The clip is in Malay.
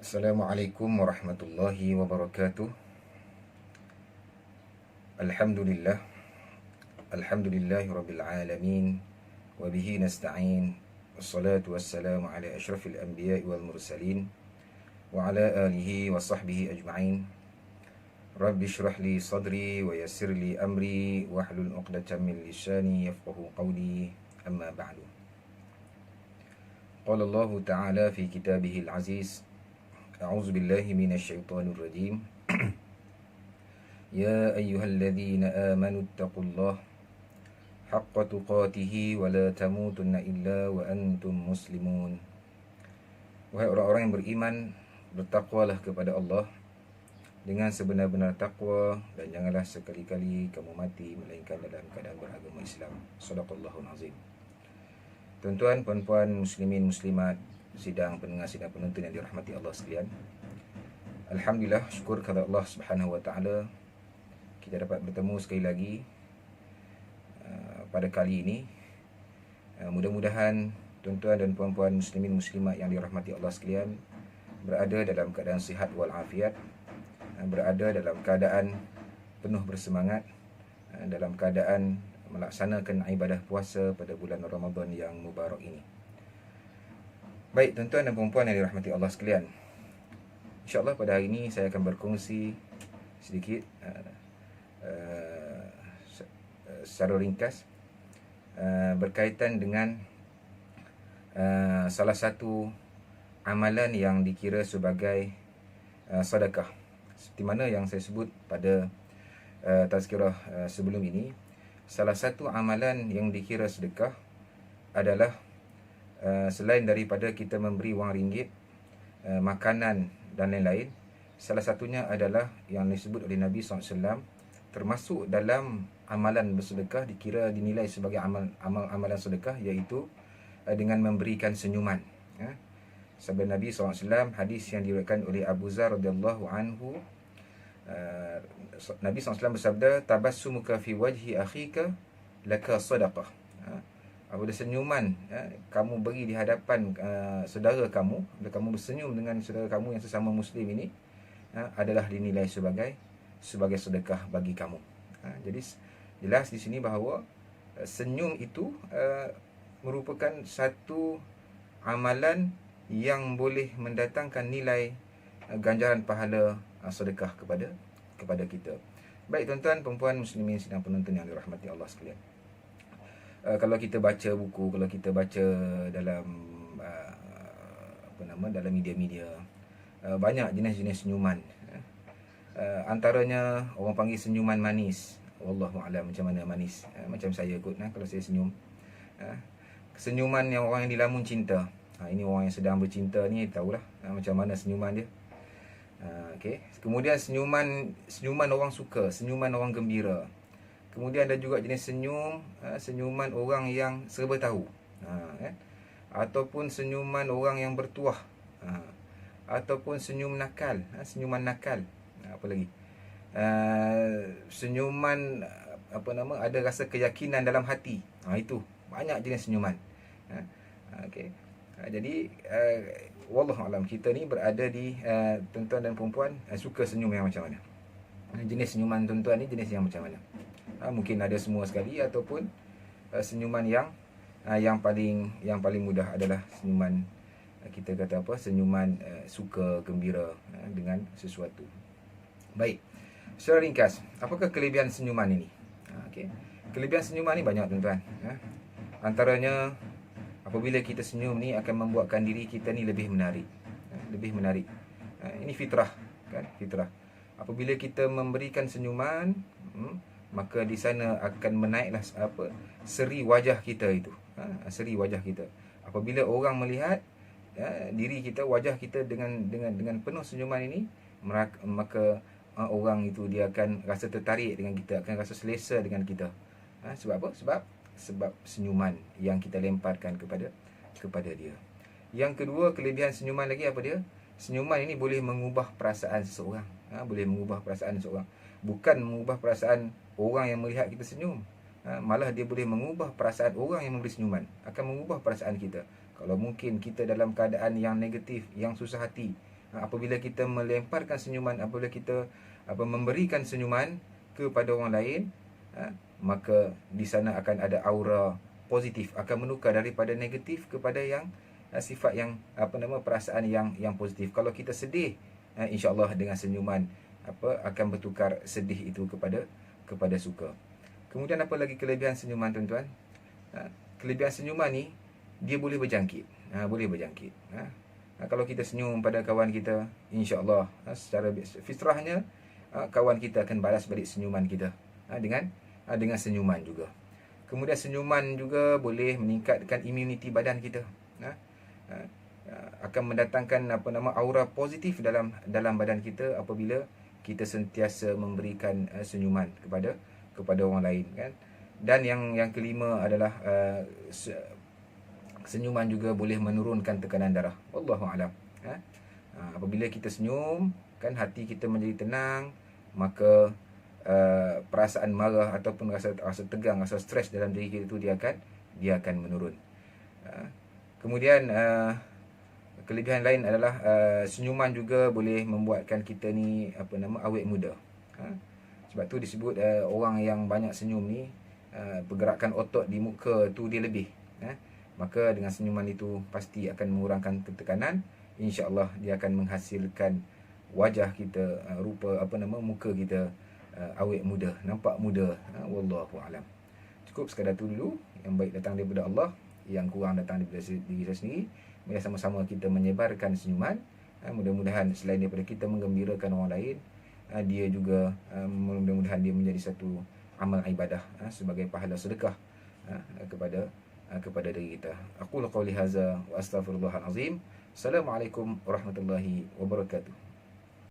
Assalamualaikum warahmatullahi wabarakatuh. Alhamdulillah. Alhamdulillahi rabbil alamin. Wabihi nasta'in. Wassalatu wassalamu ala ashrafil anbiya'i wal mursalin. Wa ala alihi wa sahbihi ajma'in. Rabbi shrah li sadri wa yassir li amri. Wahlul uqdatan min lisani yafqahu qawli. Amma ba'du. Qala Allah ta'ala fi kitabihil aziz. A'udzu billahi minasyaitonir rajim. Ya ayyuhalladzina amanu taqullaha haqqa tuqatih wa la tamutunna illa wa antum muslimun. Wahai orang-orang yang beriman, bertakwalah kepada Allah dengan sebenar-benar takwa, dan janganlah sekali-kali kamu mati melainkan dalam keadaan beragama Islam. Shadaqallahul azim. Tuan-tuan, puan-puan, muslimin, muslimat, sidang pendengar, sidang penonton yang dirahmati Allah sekalian. Alhamdulillah, syukur kepada Allah Subhanahu wa taala, kita dapat bertemu sekali lagi pada kali ini. Mudah-mudahan tuan-tuan dan puan-puan muslimin muslimat yang dirahmati Allah sekalian berada dalam keadaan sihat wal afiat, berada dalam keadaan penuh bersemangat, dalam keadaan melaksanakan ibadah puasa pada bulan Ramadan yang mubarak ini. Baik, tuan-tuan dan puan-puan yang dirahmati Allah sekalian, InsyaAllah pada hari ini saya akan berkongsi sedikit secara ringkas berkaitan dengan salah satu amalan yang dikira sebagai sedekah. Seperti mana yang saya sebut pada tazkirah sebelum ini, salah satu amalan yang dikira sedekah adalah selain daripada kita memberi wang ringgit, makanan dan lain-lain, salah satunya adalah yang disebut oleh Nabi SAW termasuk dalam amalan bersedekah, dikira dinilai sebagai amalan sedekah, iaitu dengan memberikan senyuman. Sabda Nabi SAW, hadis yang diriwayatkan oleh Abu Dzar radhiyallahu anhu, Nabi SAW bersabda, tabassumuka fi wajhi akhika laka sadaqah. Apabila senyuman kamu beri di hadapan saudara kamu, bila kamu bersenyum dengan saudara kamu yang sesama muslim ini, adalah dinilai sebagai sedekah bagi kamu. Jadi jelas di sini bahawa senyum itu merupakan satu amalan yang boleh mendatangkan nilai ganjaran pahala sedekah kepada kita. Baik tuan-tuan, perempuan, muslimin, sidang penonton yang dirahmati Allah sekalian. Kalau kita baca buku, kalau kita baca dalam dalam media-media, banyak jenis-jenis senyuman. Antaranya orang panggil senyuman manis. Wallahu a'lam macam mana manis. Macam saya kot, kalau saya senyum. Senyuman yang orang yang dilamun cinta. Ini orang yang sedang bercinta ni tahulah macam mana senyuman dia. Okay. Kemudian senyuman orang suka, senyuman orang gembira. Kemudian ada juga jenis senyuman orang yang serba tahu, ataupun senyuman orang yang bertuah, ataupun senyuman nakal. Apa lagi? Senyuman ada rasa keyakinan dalam hati. Itu banyak jenis senyuman. Okey. Jadi wallahu alam, kita ni berada di tuan-tuan dan perempuan suka senyum yang macam mana? Jenis senyuman tuan-tuan ni jenis yang macam mana? Mungkin ada semua sekali, ataupun senyuman yang paling mudah adalah senyuman, kita kata senyuman suka, gembira dengan sesuatu. Baik, secara ringkas, apakah kelebihan senyuman ini? Okay. Kelebihan senyuman ni banyak tuan-tuan. Antaranya, apabila kita senyum ni akan membuatkan diri kita ni lebih menarik. Ini fitrah, kan? Fitrah. Apabila kita memberikan senyuman, maka di sana akan menaiklah seri wajah kita itu. Seri wajah kita. Apabila orang melihat diri kita, wajah kita dengan penuh senyuman ini, maka orang itu dia akan rasa tertarik dengan kita, akan rasa selesa dengan kita. Sebab apa? Sebab senyuman yang kita lemparkan kepada dia. Yang kedua, kelebihan senyuman lagi apa dia? Senyuman ini boleh mengubah perasaan seseorang. Boleh mengubah perasaan seseorang. Bukan mengubah perasaan orang yang melihat kita senyum, malah dia boleh mengubah perasaan orang yang memberi senyuman. Akan mengubah perasaan kita. Kalau mungkin kita dalam keadaan yang negatif, yang susah hati, Apabila kita melemparkan senyuman, apabila kita memberikan senyuman kepada orang lain, maka di sana akan ada aura positif, akan menukar daripada negatif kepada yang sifat yang perasaan yang positif. Kalau kita sedih, insya-Allah dengan senyuman akan bertukar sedih itu kepada suka. Kemudian apa lagi kelebihan senyuman, tuan-tuan? Kelebihan senyuman ni, dia boleh berjangkit. Boleh berjangkit. Kalau kita senyum pada kawan kita, insya-Allah secara fitrahnya kawan kita akan balas balik senyuman kita dengan senyuman juga. Kemudian senyuman juga boleh meningkatkan imuniti badan kita. Akan mendatangkan aura positif dalam badan kita apabila kita sentiasa memberikan senyuman kepada orang lain, kan. Dan yang kelima adalah senyuman juga boleh menurunkan tekanan darah. Wallahu a'lam. Apabila kita senyum, kan hati kita menjadi tenang, maka perasaan marah ataupun rasa tegang, rasa stres dalam diri kita itu dia akan menurun. Kemudian kelebihan lain adalah senyuman juga boleh membuatkan kita ni awet muda. Sebab tu disebut orang yang banyak senyum ni pergerakan otot di muka tu dia lebih. Maka dengan senyuman itu pasti akan mengurangkan tekanan. InsyaAllah dia akan menghasilkan wajah kita, rupa muka kita awet muda, nampak muda. Wallahu a'lam. Cukup sekadar tu dulu. Yang baik datang daripada Allah, yang kurang datang daripada diri saya sendiri. Mari sama-sama kita menyebarkan senyuman. Mudah-mudahan selain daripada kita menggembirakan orang lain, dia juga mudah-mudahan dia menjadi satu amal ibadah sebagai pahala sedekah kepada diri kita. Aqulu qawli hadza wa astaghfirullahal azim. Assalamualaikum warahmatullahi wabarakatuh.